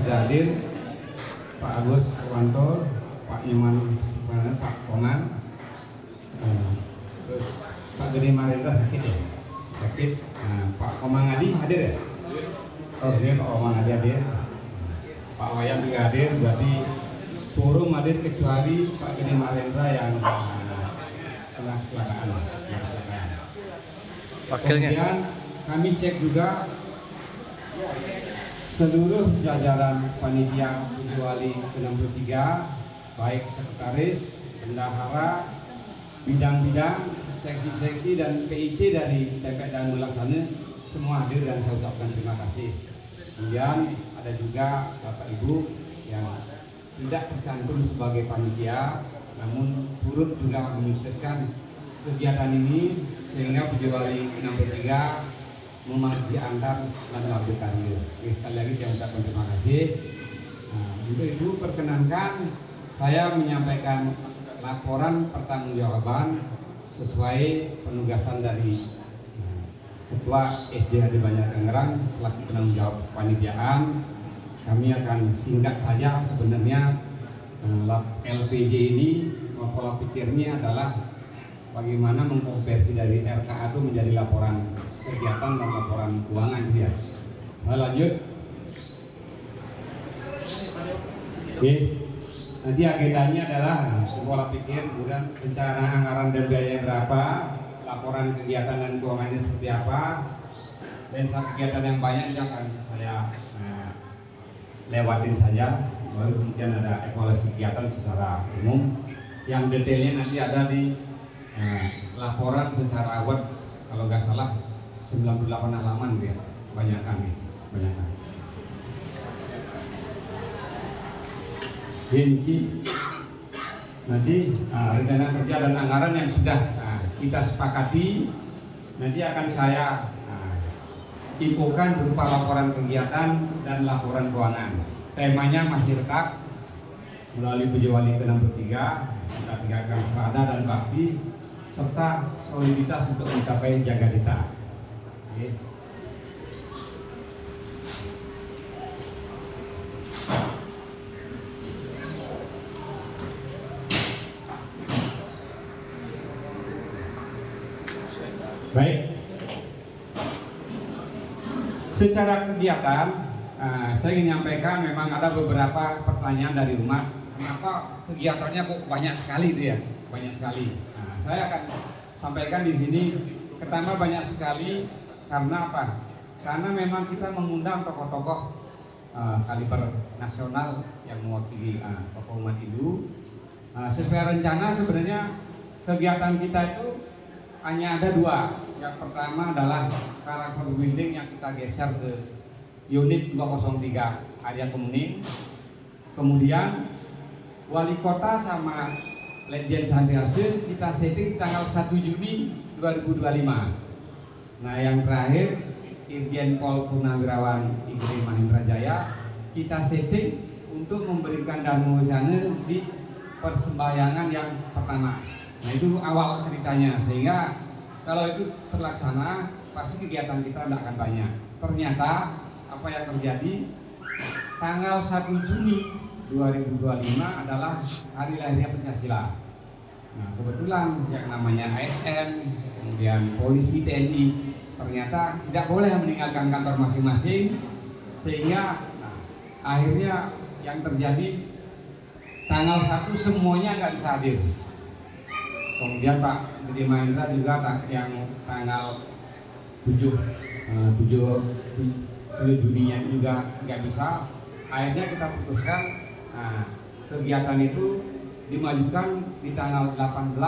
sudah hadir Pak Agus Purwanto, Pak Iman, Pak Koman, terus Pak Gede Marindra sakit ya? Sakit. Pak Komang Adi hadir ya? Oh dia Pak Komang Adi hadir. Pak Wayan juga hadir, berarti forum hadir kecuali Pak Gede Marindra yang kena kecelakaan. Wakilnya. Kemudian kami cek juga seluruh jajaran panitia Pujiwali ke-63, baik sekretaris, bendahara, bidang-bidang, seksi-seksi dan PIC dari TPK dan Melaksana semua hadir dan saya ucapkan terima kasih. Kemudian ada juga Bapak Ibu yang tidak tercantum sebagai panitia, namun turut juga menyukseskan kegiatan ini sehingga Pujiwali ke-63 memajukan antar dan lanjut karir. Sekali lagi saya ucapkan terima kasih. Untuk itu perkenankan saya menyampaikan laporan pertanggungjawaban sesuai penugasan dari Ketua SDHD Banjar Tangerang selaku penanggung jawab kepanitiaan. Kami akan singkat saja sebenarnya LPJ ini pola pikirnya adalah bagaimana mengkonversi dari RKA itu menjadi laporan kegiatan dan laporan keuangan ya. Saya lanjut. Oke. Nanti agendanya adalah pola pikir, kemudian rencana anggaran dan biaya berapa, laporan kegiatan dan keuangannya seperti apa, dan kegiatan yang banyak itu akan saya lewatin saja. Lalu kemudian ada evaluasi kegiatan secara umum yang detailnya nanti ada di laporan secara awal, kalau nggak salah 98 halaman ya, banyak. Ini nanti rencana kerja dan anggaran yang sudah kita sepakati nanti akan saya infokan berupa laporan kegiatan dan laporan keuangan. Temanya masih tetap melalui Pujiwali ke-63, kita tinggalkan serada dan bakti serta soliditas untuk mencapai Jagadita. Oke. Baik. Secara kegiatan, saya ingin menyampaikan memang ada beberapa pertanyaan dari umat. Kenapa kegiatannya kok banyak sekali itu ya? Banyak sekali. Saya akan sampaikan di sini. Pertama banyak sekali karena apa? Karena memang kita mengundang tokoh-tokoh kaliber nasional yang mewakili tokoh umat Hindu. Sesuai rencana sebenarnya kegiatan kita itu hanya ada dua. Yang pertama adalah karakter building yang kita geser ke unit 203 area Kemuning. Kemudian wali kota sama Legend Chandriase kita setting tanggal 1 Juni 2025. Nah yang terakhir Irjen Pol Purnawirawan Igri Mahendra Jaya kita setting untuk memberikan dana wisana di persembahyangan yang pertama. Nah itu awal ceritanya, sehingga kalau itu terlaksana pasti kegiatan kita tidak akan banyak. Ternyata apa yang terjadi tanggal 1 Juni 2025 adalah hari lahirnya Pancasila. Nah kebetulan yang namanya ASN, kemudian polisi, TNI ternyata tidak boleh meninggalkan kantor masing-masing, sehingga akhirnya yang terjadi tanggal 1 semuanya nggak bisa hadir. Kemudian Pak Gede Mahendra juga yang tanggal 7 Juninya juga nggak bisa. Akhirnya kita putuskan kegiatan itu dimajukan di tanggal 18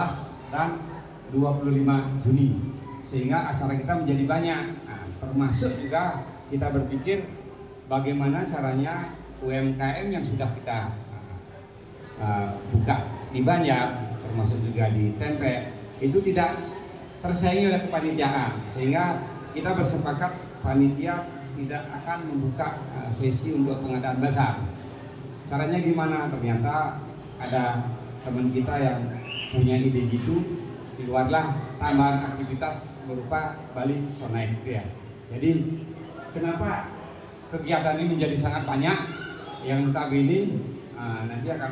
dan 25 Juni sehingga acara kita menjadi banyak. Termasuk juga kita berpikir bagaimana caranya UMKM yang sudah kita buka di Banjar, termasuk juga di Tempe, itu tidak tersaingi oleh kepanitiaan, sehingga kita bersepakat panitia tidak akan membuka sesi untuk pengadaan besar. Caranya gimana? Ternyata ada teman kita yang punya ide gitu, keluarlah tambahan aktivitas berupa Bali Sonai ya. Jadi kenapa kegiatan ini menjadi sangat banyak? yang notabene nanti akan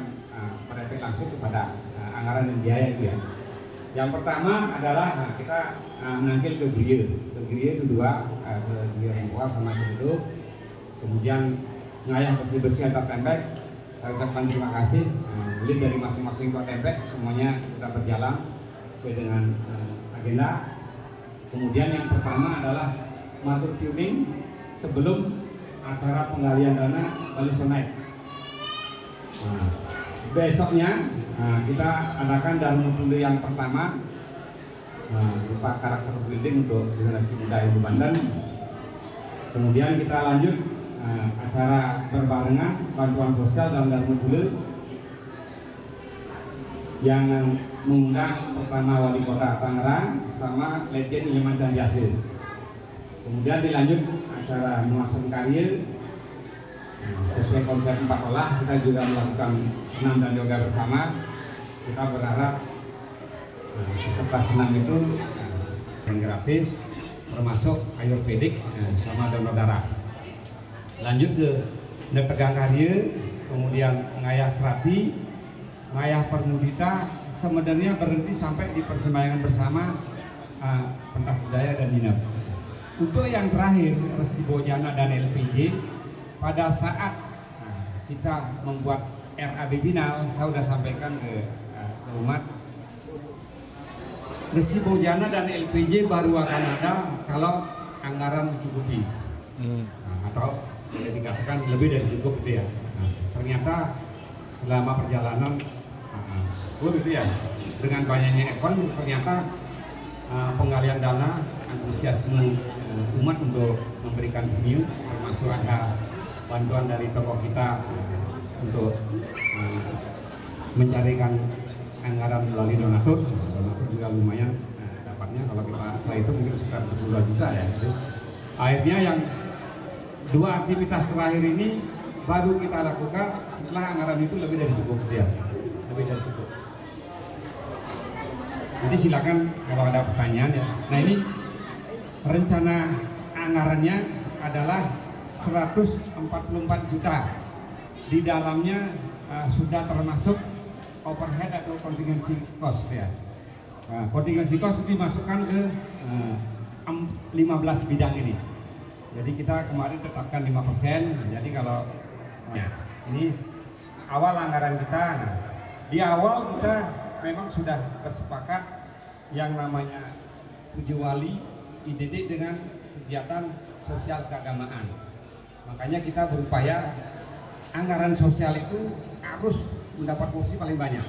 berefek langsung kepada anggaran dan biaya itu ya. Yang pertama adalah kita menangkil ke Gria itu dua, ke Gria Rempoa sama Cenduk. Kemudian ngayah bersih-bersih antar tembek. Saya ucapkan terima kasih. Jadi dari masing-masing kota tembek semuanya sudah berjalan sesuai dengan agenda. Kemudian yang pertama adalah matur tuning sebelum acara penggalian dana Bali Sonai. Besoknya kita adakan Dharma Tunda yang pertama berupa karakter building untuk generasi muda Ibu Banten. Kemudian kita lanjut acara berbarengan bantuan sosial dalam Dharma Tunda yang mengundang pertama Wali Kota Tangerang sama Legend Ilman Candiasil. Kemudian dilanjut acara muasem karya sesuai konsep 4 olah. Kita juga melakukan senam dan yoga bersama. Kita berharap peserta senam itu yang gratis termasuk ayurvedik sama donor darah. Lanjut ke Netegang Karya, kemudian ngayah serati, ngayah permudita, sebenarnya berhenti sampai di persembayangan bersama pentas budaya dan dinam. Untuk yang terakhir Resi Bojana dan LPJ, pada saat kita membuat RAB final, saya sudah sampaikan ke umat, Resi Bojana dan LPJ baru akan ada kalau anggaran mencukupi, atau boleh dikatakan lebih dari cukup itu ya. Ternyata selama perjalanan 10 itu ya, dengan banyaknya event, ternyata penggalian dana, antusiasme umat untuk memberikan venue, termasuk ada bantuan dari tokoh kita untuk mencarikan anggaran melalui donatur juga lumayan dapatnya. Kalau kita setelah itu mungkin sekitar 22 juta ya. Akhirnya yang dua aktivitas terakhir ini baru kita lakukan setelah anggaran itu lebih dari cukup ya, lebih dari cukup. Jadi silakan kalau ada pertanyaan ya. Nah ini rencana anggarannya adalah 144 juta. Di dalamnya sudah termasuk overhead atau contingency cost ya. Nah, contingency cost dimasukkan ke 15 bidang ini. Jadi kita kemarin tetapkan 5%. Jadi kalau ini awal anggaran kita, nah, di awal kita memang sudah bersepakat yang namanya Puji Wali identik dengan kegiatan sosial keagamaan. Makanya kita berupaya anggaran sosial itu harus mendapat porsi paling banyak.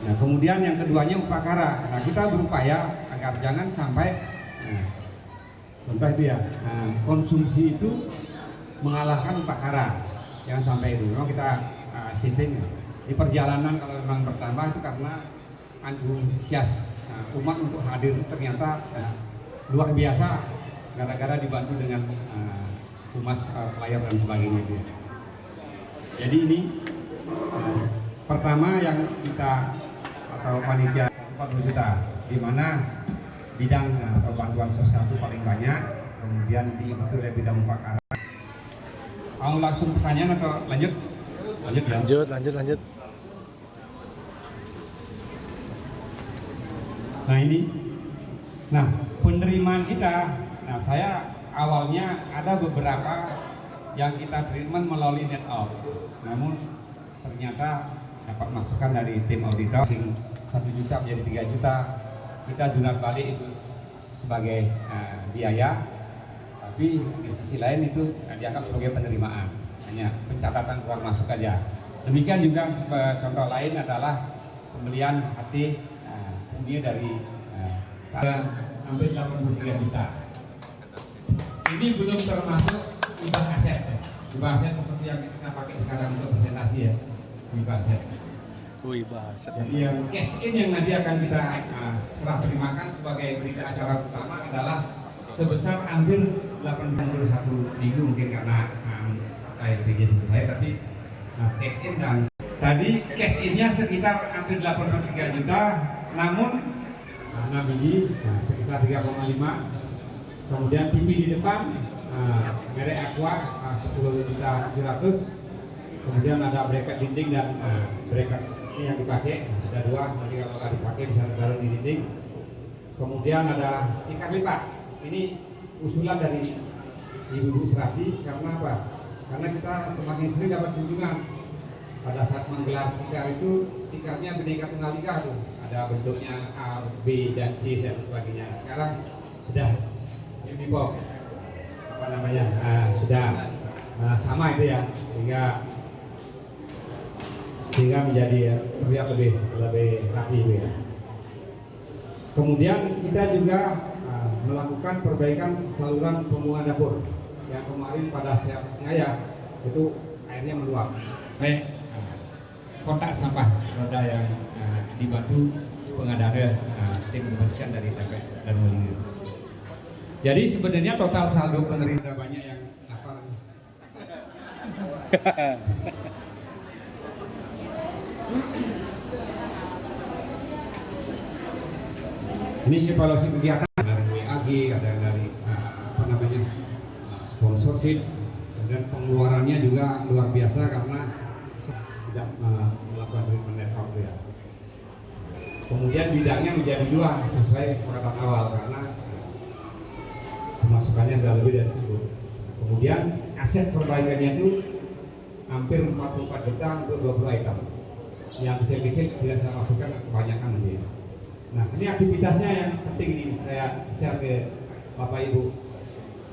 Nah, kemudian yang keduanya upakara. Nah, kita berupaya agar jangan sampai contoh itu ya, konsumsi itu mengalahkan upakara. Jangan sampai itu. Memang kita setting di perjalanan kalau memang bertambah itu karena antusias umat untuk hadir ternyata luar biasa gara-gara dibantu dengan humas layar dan sebagainya itu. Jadi ini pertama yang kita atau panitia 40 juta, di mana bidang atau bantuan sosial itu paling banyak, kemudian diikuti oleh bidang upakara. Mau langsung pertanyaan atau lanjut? Lanjut. Nah ini, penerimaan kita, saya awalnya ada beberapa yang kita treatment melalui net out, namun ternyata dapat masukan dari tim auditor 1 juta menjadi 3 juta, kita junat balik itu sebagai biaya, tapi di sisi lain itu dianggap sebagai penerimaan, hanya pencatatan keluar masuk aja. Demikian juga contoh lain adalah pembelian HT dia dari hampir 83 juta. Ini belum termasuk hibah aset. Hibah aset seperti yang saya pakai sekarang untuk presentasi ya. Hibah aset. Jadi yang cash in yang nanti akan kita serah terimakan sebagai berita acara utama adalah sebesar hampir 81 minggu mungkin karena LPG selesai, tapi cash in dan tadi cash innya sekitar hampir 83 juta, namun 6 biji sekitar 3,5, kemudian TV di depan merek Aqua 10.700.000. Kemudian ada bracket dinding dan bracket ini yang dipakai, ada dua, nanti kalau nggak dipakai bisa ditaruh di dinding. Kemudian ada tikar lipat, ini usulan dari Ibu Serati. Karena apa? Karena kita semakin sering dapat kunjungan. Pada saat menggelar tikar itu, tikarnya Bhinneka Tunggal Ika tuh, ada bentuknya A, B, dan C dan sebagainya. Sekarang sudah uniform, apa namanya, sudah sama itu ya, sehingga menjadi terlihat lebih rapi itu ya. Kemudian kita juga melakukan perbaikan saluran pembuangan dapur yang kemarin pada saat ngayah itu airnya meluap. Kotak sampah roda yang dibantu pengadaan tim kebersihan dari TPS dan Wali. Jadi sebenarnya total saldo penerima banyak yang apa? Ini evaluasi kegiatan dari WAG, ada dari apa namanya sponsorship, dan pengeluarannya juga luar biasa karena tidak melakukan treatment network ya. Kemudian bidangnya menjadi dua sesuai kesepakatan awal karena pemasukannya sudah lebih dari itu. Kemudian aset perbaikannya itu hampir 44 juta untuk 20 item. Yang kecil-kecil tidak saya masukkan, kebanyakan aja. Nah, ini aktivitasnya yang penting ini saya share ke Bapak Ibu.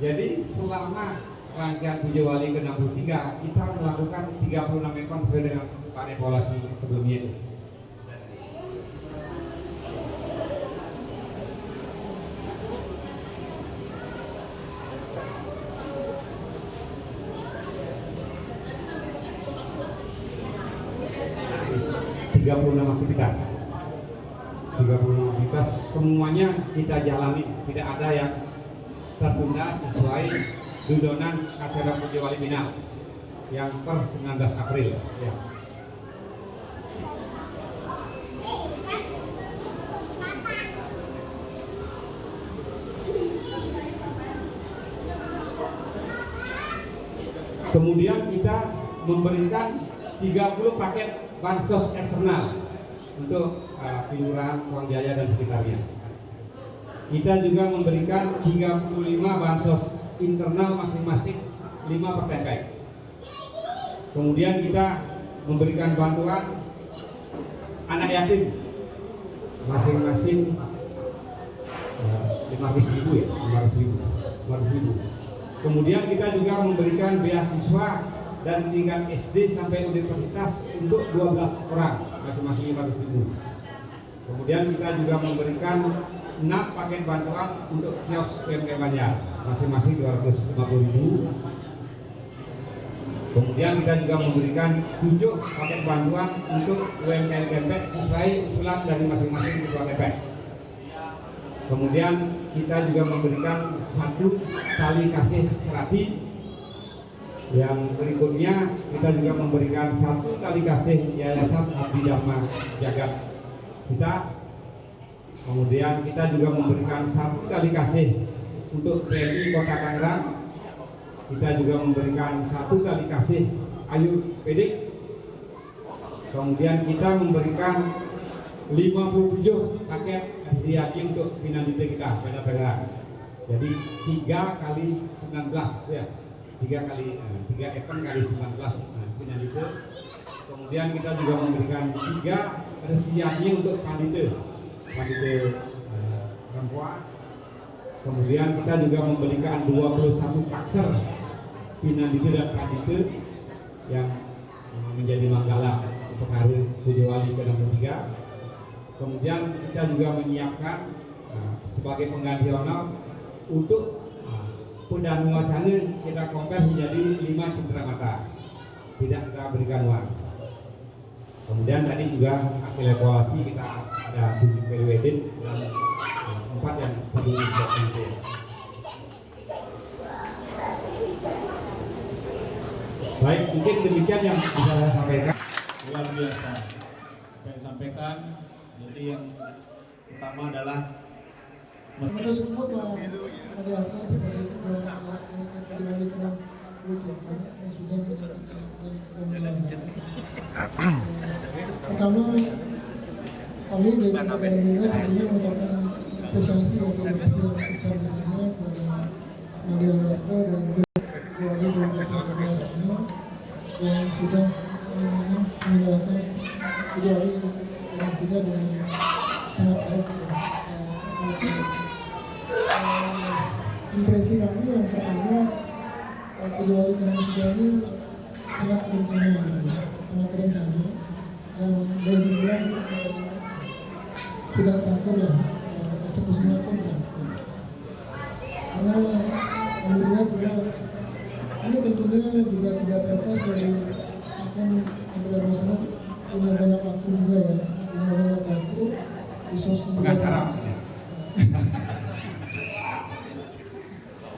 Jadi selama rangkaian Puja Wali ke-63 kita melakukan 36 event sesuai dengan Pak evaluasi sebelumnya itu. Aktivitas 36 aktivitas semuanya kita jalani, tidak ada yang tertunda sesuai dudonan acara Puja Wali final yang per 19 April ya. Kemudian kita memberikan 30 paket bansos eksternal untuk kelurahan Kuang Jaya dan sekitarnya. Kita juga memberikan 35 bansos internal masing-masing 5 per TPK. Kemudian kita memberikan bantuan anak yatim masing-masing 500.000 ya, 500.000. Kemudian kita juga memberikan beasiswa dan tingkat SD sampai universitas untuk 12 orang masing-masing 500.000. Kemudian kita juga memberikan 6 paket bantuan untuk kios PMK Banjar masing-masing 250.000. Kemudian kita juga memberikan 7 paket bantuan untuk UMKM TPS sesuai usulan dari masing-masing ketua TPS. Kemudian kita juga memberikan 1 tali kasih Serati. Yang berikutnya kita juga memberikan 1 tali kasih Yayasan Abdi Dharma Jagat kita. Kemudian kita juga memberikan 1 tali kasih untuk PMI Kota Tangerang. Kita juga memberikan 1 tali kasih Ayu Pedik. Kemudian kita memberikan 57 paket SDAI untuk Pinandite kita, Peda Tangerang. Jadi 3 kali 19 ya. 3 event kali 19 Pinandite. Kemudian kita juga memberikan 3 SDAI untuk Pandite perempuan. Kemudian kita juga memberikan 21 pakser Pinandite dan Pandite yang menjadi manggala untuk hari Puja Wali ke-63. Kemudian kita juga menyiapkan sebagai pengganti honor untuk Pudan Wacana kita kompres menjadi 5 cindera mata, tidak kita berikan uang. Kemudian tadi juga hasil evaluasi kita ada 7 PWD dan 4 yang peduli untuk. Baik, mungkin demikian yang bisa saya sampaikan. Luar biasa apa yang disampaikan. Jadi yang utama adalah Kita support Pak Ade Harto sebagai ketua Wali Kenang 23 yang sudah menyampaikan dan menjalankan. Pertama, kami dari negara Indonesia tentunya mengucapkan apresiasi dan terima kasih yang sebesar-besarnya kepada Pak Ade Harto dan Ketua Wali 2017 ini yang sudah menjalankan Ketua Wali Kenang 3 dengan sangat baik. Impresi kami yang pertama, Ketua Wali Kenang 3 ini sangat terencana, sangat terencana, yang boleh dibilang sudah teratur ya, eksekusinya pun teratur. Karena kami lihat juga ini tentunya juga tidak terlepas dari mungkin Ketua Masyarakat punya banyak waktu juga ya, punya banyak waktu, resource juga.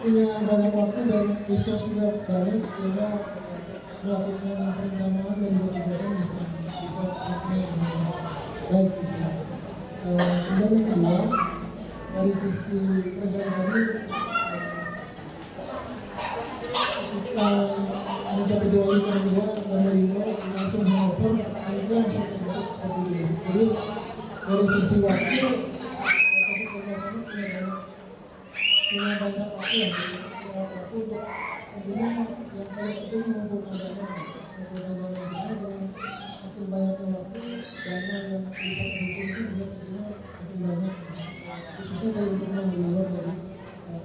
Punya banyak waktu dan resource juga banyak sehingga melakukan perencanaan dan juga kegiatan bisa terlaksana dengan baik gitu. Kemudian yang kedua, dari sisi perencanaan kami kita mencapai Ketua Wali Kenang 2 dan Merindo langsung handover, itu langsung terbentuk seperti ini. Jadi dari sisi waktu punya banyak waktu ya, untuk tentunya yang paling penting mengumpulkan dana dengan makin banyaknya waktu, dana yang bisa terhitung itu juga tentunya makin banyak, khususnya dari internal di luar dari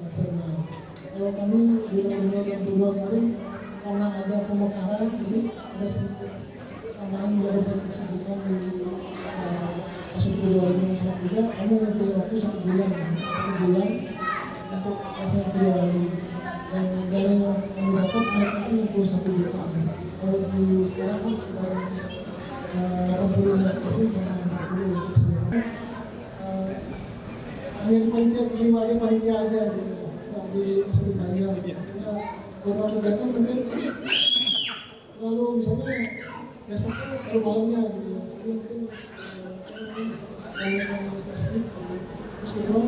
eksternal. Kalau kami di Merindo dan Kedua kemarin karena ada pemekaran, jadi ada sedikit tambahan beberapa kesibukan di masuk Kedua Wali Masyarakat juga, kami hanya punya waktu 1 bulan untuk melaksanakan Kedua Wali, dan dana yang kami dapat mereka kan 61 juta. Kalau di sekarang kan sekarang 80 SPC sampai 40 ya. Hanya di panitia kelima aja, panitia aja gitu, nggak dikasih bayar gitu. Beberapa kegiatan mungkin lalu misalnya besoknya baru malamnya gitu ya, jadi mungkin banyak yang tersebut. Terus kedua